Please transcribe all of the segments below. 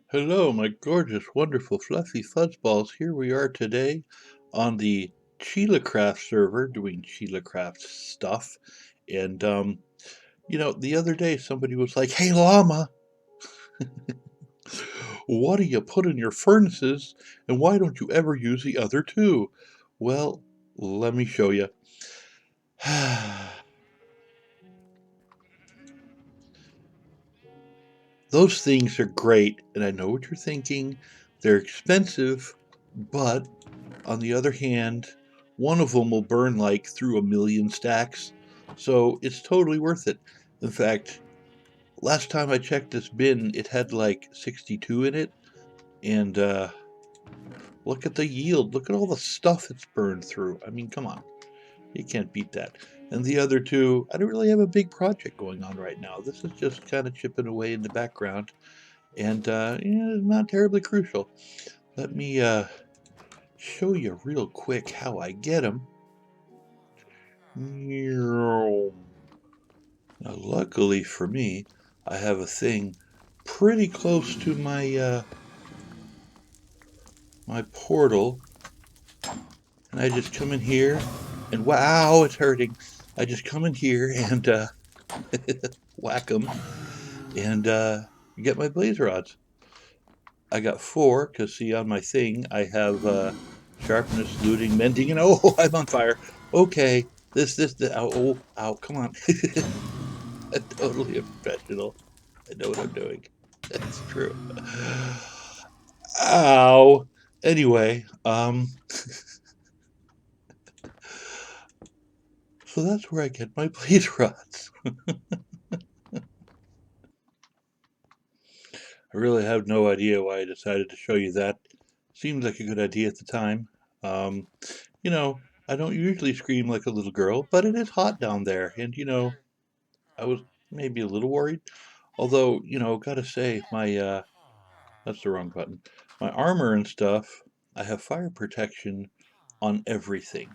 Hello, my gorgeous, wonderful, fluffy fuzzballs. Here we are today on the Chelacraft server doing Chelacraft stuff. And, the other day somebody was like, "Hey, Llama, what do you put in your furnaces and why don't you ever use the other two?" Well, let me show you. Those things are great, and I know what you're thinking. They're expensive, but on the other hand, one of them will burn like through a million stacks, so it's totally worth it. In fact, last time I checked this bin, it had like 62 in it, and look at the yield. Look at all the stuff it's burned through. I mean, come on. You can't beat that. And the other two, I don't really have a big project going on right now. This is just kind of chipping away in the background, and it's not terribly crucial. Let me show you real quick how I get them. Now, luckily for me, I have a thing pretty close to my portal, and I just come in here, and wow, it's hurting. I just come in here and whack them, and get my blaze rods. I got 4, because see on my thing, I have sharpness, looting, mending, and oh, I'm on fire. Okay, ow, come on. I'm totally a professional. I know what I'm doing. That's true. Ow. Anyway, so that's where I get my blaze rods. I really have no idea why I decided to show you that. Seems like a good idea at the time. Um, you know, I don't usually scream like a little girl, but it is hot down there, and I was maybe a little worried. Although, gotta say, that's the wrong button. My armor and stuff, I have fire protection on everything.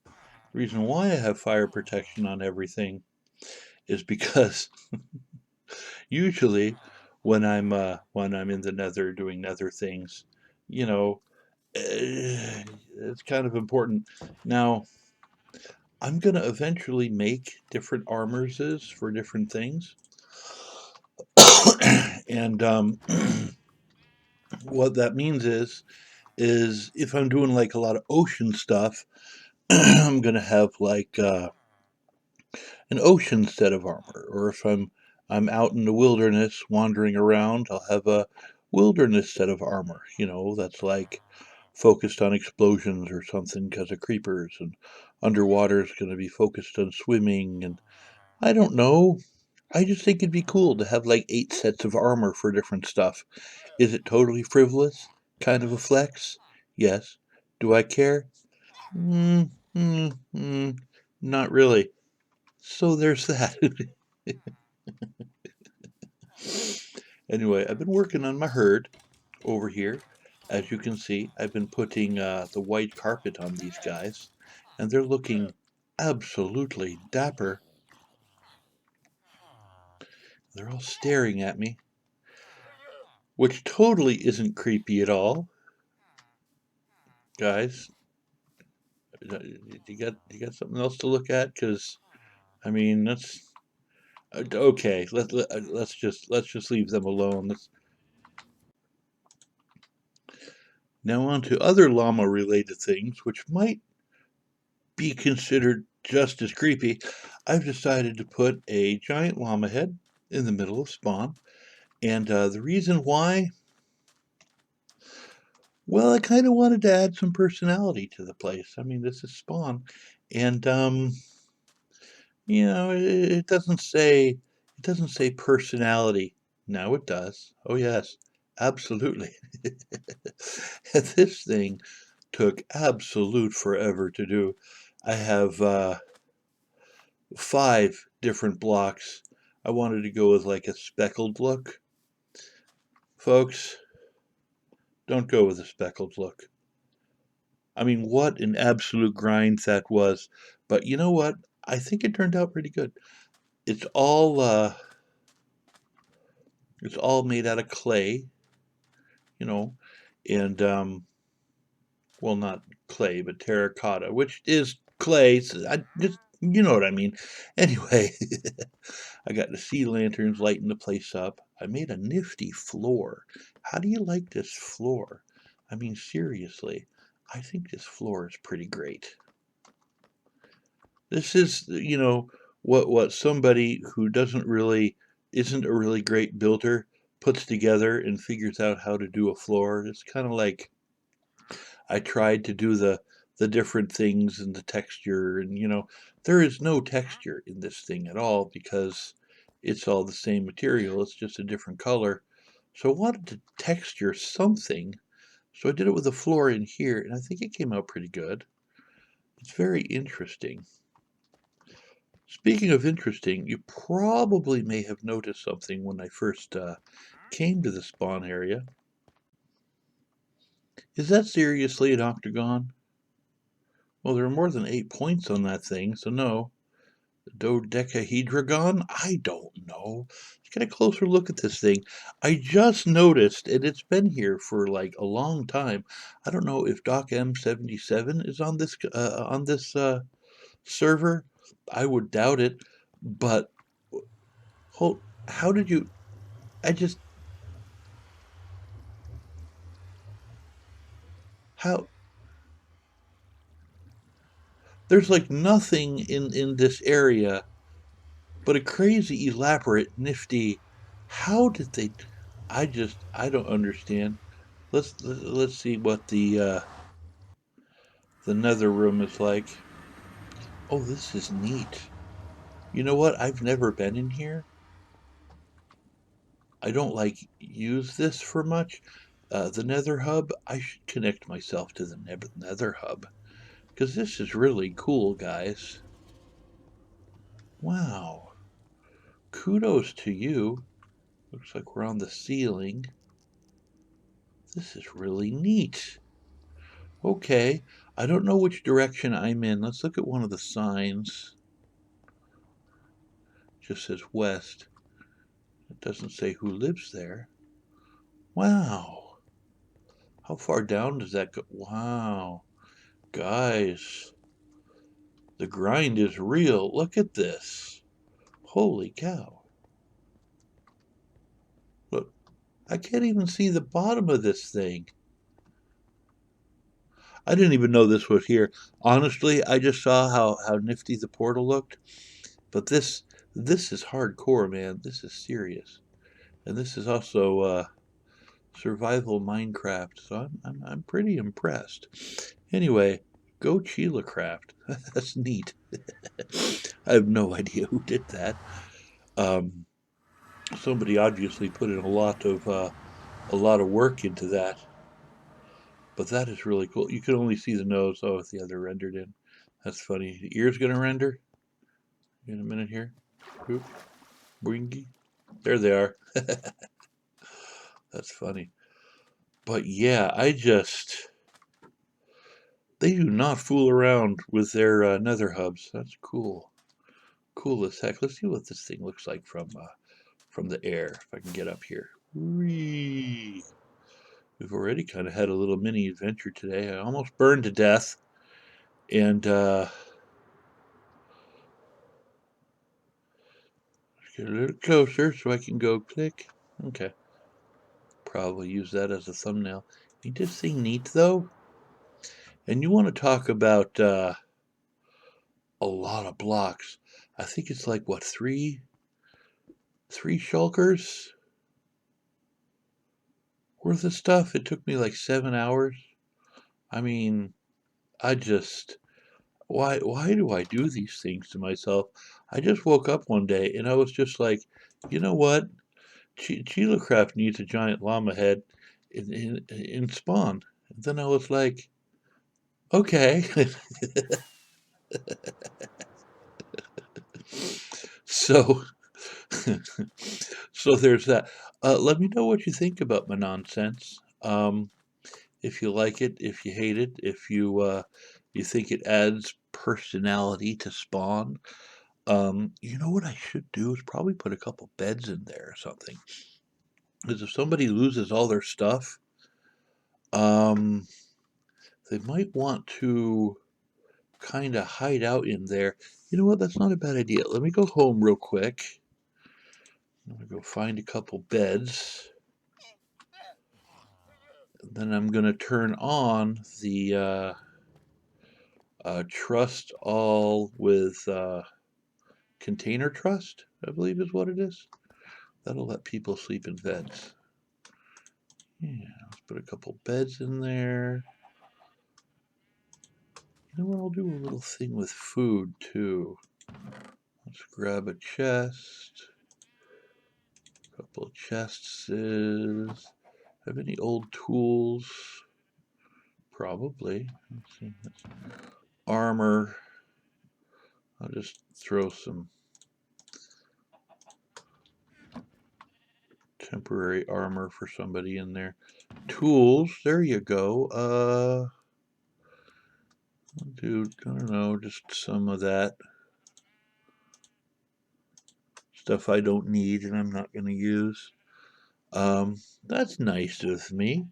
The reason why I have fire protection on everything is because usually when I'm in the nether doing nether things, you know, it's kind of important. Now, I'm gonna eventually make different armorses for different things. And what that means is if I'm doing like a lot of ocean stuff, I'm gonna have like an ocean set of armor, or if I'm out in the wilderness wandering around, I'll have a wilderness set of armor. That's like focused on explosions or something because of creepers, and underwater is going to be focused on swimming, and I don't know. I just think it'd be cool to have like 8 sets of armor for different stuff. Is it totally frivolous? Kind of a flex? Yes. Do I care? Mm, mm, mm, not really. So there's that. Anyway, I've been working on my herd over here. As you can see, I've been putting the white carpet on these guys, and they're looking absolutely dapper. They're all staring at me, which totally isn't creepy at all. Guys, you got something else to look at? Because I mean, that's okay. Let's just leave them alone. Now on to other llama-related things, which might be considered just as creepy. I've decided to put a giant llama head in the middle of spawn, and the reason why, well, I kind of wanted to add some personality to the place. I mean, this is spawn, and it doesn't say personality. Now it does. Oh yes, absolutely. And this thing took absolute forever to do. I have 5 different blocks. I wanted to go with like a speckled look. Folks, don't go with a speckled look. I mean, what an absolute grind that was. But you know what? I think it turned out pretty good. It's all it's all made out of clay, you know, and well, not clay, but terracotta, which is clay. So I just, you know what I mean. Anyway, I got the sea lanterns lighting the place up. I made a nifty floor. How do you like this floor? I mean, seriously, I think this floor is pretty great. This is, what somebody who isn't a really great builder puts together and figures out how to do a floor. It's kind of like I tried to do the different things and the texture, and there is no texture in this thing at all because it's all the same material. It's just a different color. So I wanted to texture something. So I did it with the floor in here, and I think it came out pretty good. It's very interesting. Speaking of interesting, you probably may have noticed something when I first came to the spawn area. Is that seriously an octagon? Well, there are more than 8 points on that thing, so no. Dodecahedron? I don't know. Let's get a closer look at this thing. I just noticed, and it's been here for like a long time. I don't know if Doc M77 is on this server. I would doubt it, but hold. How did you? I just how there's like nothing in this area but a crazy elaborate nifty. How did they? I don't understand. Let's see what the nether room is like. Oh, this is neat. You know what? I've never been in here. I don't like use this for much. The nether hub, I should connect myself to the nether hub because this is really cool, guys. Wow. Kudos to you. Looks like we're on the ceiling. This is really neat. Okay. I don't know which direction I'm in. Let's look at one of the signs. It just says west. It doesn't say who lives there. Wow. How far down does that go? Wow. Guys, the grind is real. Look at this. Holy cow. Look, I can't even see the bottom of this thing. I didn't even know this was here. Honestly, I just saw how nifty the portal looked. But this is hardcore, man. This is serious. And this is also survival Minecraft. So I'm pretty impressed. Anyway, go Chelacraft. That's neat. I have no idea who did that. Um, Somebody obviously put in a lot of work into that. But that is really cool. You can only see the nose. Oh, it's the other rendered in. That's funny. The ear's gonna render in a minute here. Oop, bringy. There they are. That's funny. But yeah, they do not fool around with their nether hubs. That's cool. Cool as heck. Let's see what this thing looks like from the air. If I can get up here. Whee! We've already kind of had a little mini adventure today. I almost burned to death. And get a little closer so I can go click. Okay. Probably use that as a thumbnail. Ain't this thing neat though? And you want to talk about a lot of blocks. I think it's like what, three shulkers worth of stuff. It took me like 7 hours. I mean, I just why do I do these things to myself? I just woke up one day and I was just like, you know what? Chelacraft needs a giant llama head in spawn. And then I was like, okay. So so there's that. Let me know what you think about my nonsense. If you like it, if you hate it, if you think it adds personality to Spawn. You know what I should do is probably put a couple beds in there or something. Because if somebody loses all their stuff, They might want to kind of hide out in there. You know what? That's not a bad idea. Let me go home real quick. I'm going to go find a couple beds. Then I'm going to turn on the trust all with container trust, I believe is what it is. That'll let people sleep in beds. Yeah, let's put a couple beds in there. You know what? I'll do a little thing with food too. Let's grab a chest. A couple of chests. Have any old tools? Probably. Let's see. Armor. I'll just throw some temporary armor for somebody in there. Tools. There you go. I'll do, I don't know, just some of that. Stuff I don't need and I'm not going to use. That's nice of me.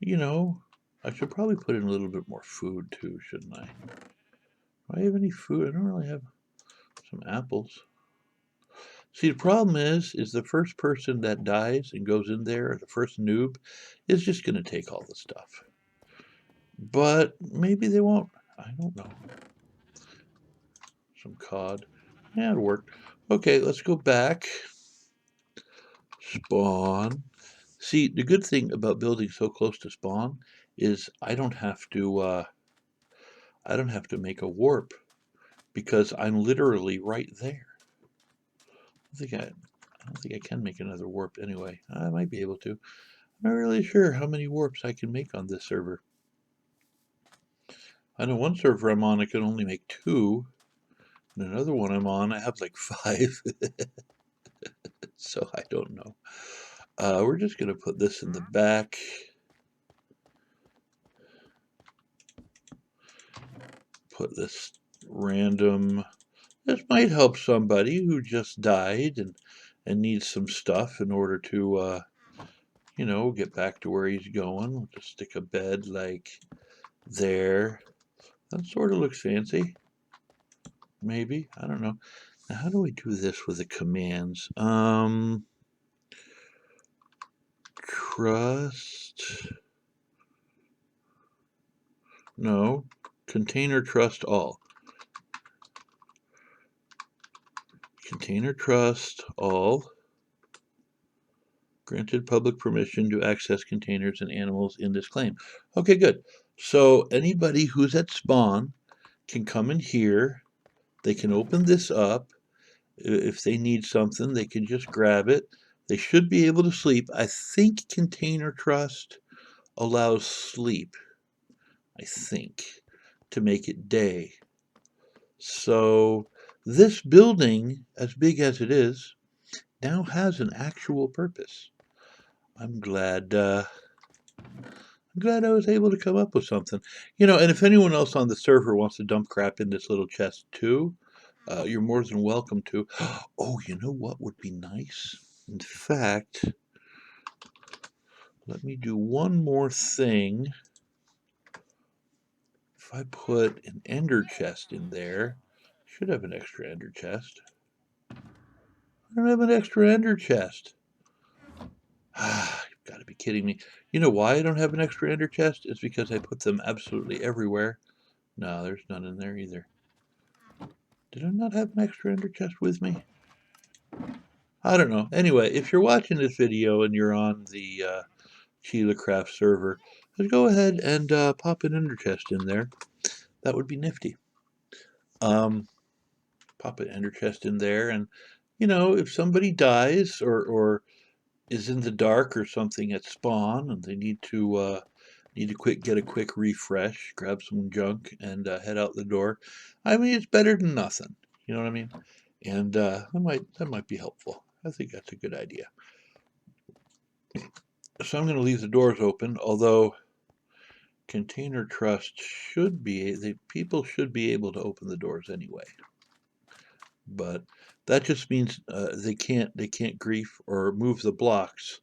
You know, I should probably put in a little bit more food too, shouldn't I? Do I have any food? I don't really have some apples. See, the problem is the first person that dies and goes in there, or the first noob, is just going to take all the stuff. But maybe they won't. I don't know. Some cod. Yeah, it worked. Okay, let's go back. Spawn. See, the good thing about building so close to spawn is I don't have to make a warp because I'm literally right there. I don't think I can make another warp anyway. I might be able to. I'm not really sure how many warps I can make on this server. I know one server I'm on I can only make 2, and another one I'm on I have like 5. So I don't know. We're just gonna put this in the back. Put this random. This might help somebody who just died and needs some stuff in order to you know, get back to where he's going. We'll just stick a bed like there. That sort of looks fancy. Maybe. I don't know. Now, how do I do this with the commands? Trust. No. Container trust all. Container trust all. Granted public permission to access containers and animals in this claim. Okay, good. So anybody who's at spawn can come in here. They can open this up. If they need something, they can just grab it. They should be able to sleep. I think container trust allows sleep, I think, to make it day. So this building, as big as it is, now has an actual purpose. I'm glad I was able to come up with something. You know, and if anyone else on the server wants to dump crap in this little chest too, you're more than welcome to. Oh, you know what would be nice? In fact, let me do one more thing. If I put an ender chest in there, should have an extra ender chest. I don't have an extra ender chest. You've got to be kidding me. You know why I don't have an extra ender chest? It's because I put them absolutely everywhere. No, there's none in there either. Did I not have an extra ender chest with me? I don't know. Anyway, if you're watching this video and you're on the Chelacraft server, just go ahead and pop an ender chest in there. That would be nifty. Pop an ender chest in there, and you know, if somebody dies or is in the dark or something at spawn and they need to get a quick refresh, grab some junk and head out the door. I mean, it's better than nothing. You know what I mean? And that might be helpful. I think that's a good idea. So I'm going to leave the doors open, although container trust people should be able to open the doors anyway. But that just means they can't grief or move the blocks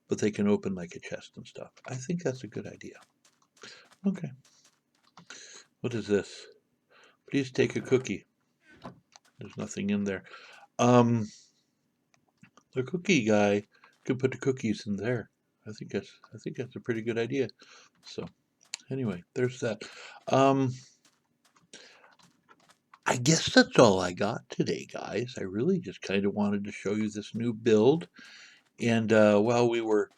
but they can open like a chest and stuff. I think that's a good idea. Okay. What is this? Please take a cookie. There's nothing in there. The cookie guy could put the cookies in there. I think that's a pretty good idea. So anyway, there's that. I guess that's all I got today, guys. I really just kind of wanted to show you this new build. And while we were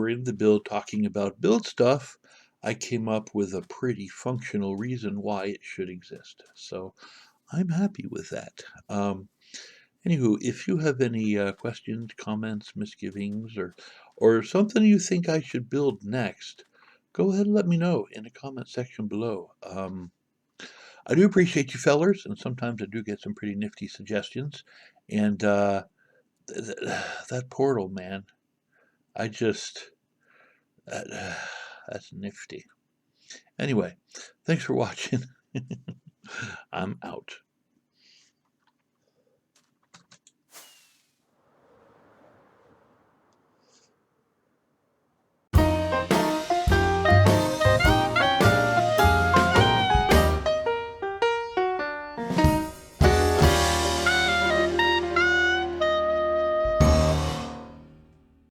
in the build talking about build stuff, I came up with a pretty functional reason why it should exist. So I'm happy with that. Anywho, if you have any questions, comments, misgivings, or something you think I should build next, go ahead and let me know in the comment section below. I do appreciate you fellers, and sometimes I do get some pretty nifty suggestions. And that portal, man, I just that, that's nifty. Anyway, thanks for watching. I'm out.